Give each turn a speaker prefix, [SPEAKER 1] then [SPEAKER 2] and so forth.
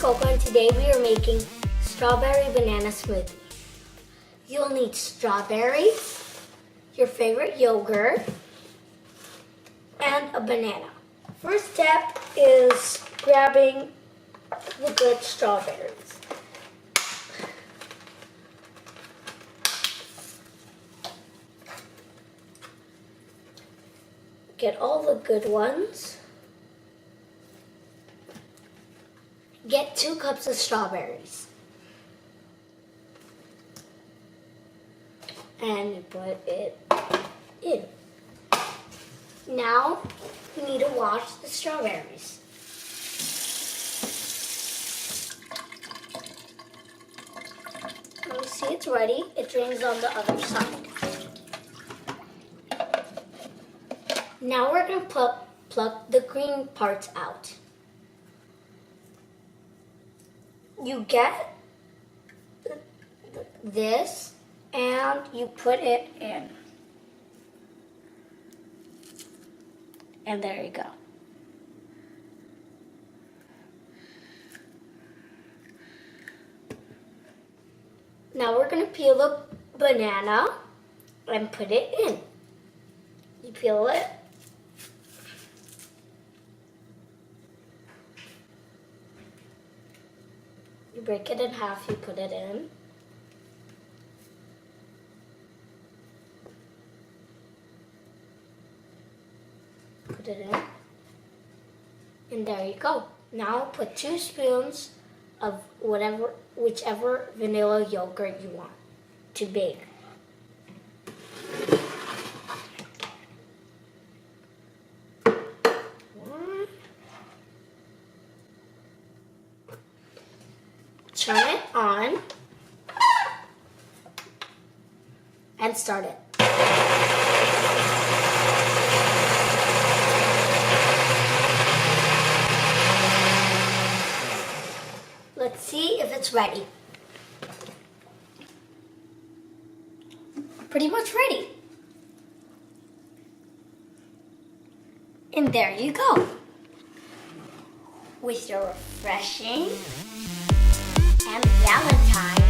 [SPEAKER 1] Coco and today we are making strawberry banana smoothie. You'll need strawberries, your favorite yogurt, and a banana. First step is grabbing the good strawberries. Get all the good ones. Get 2 cups of strawberries. And you put it in. Now, you need to wash the strawberries. See, it's ready. It drains on the other side. Now we're going to pluck the green parts out. You get this and you put it in. And there you go. Now we're going to peel the banana and put it in. You peel it. You break it in half, you put it in. Put it in. And there you go. Now put 2 spoons of whichever vanilla yogurt you want to bake. Turn it on and start it. Let's see if it's ready. Pretty much ready. And there you go. With your refreshing and Valentine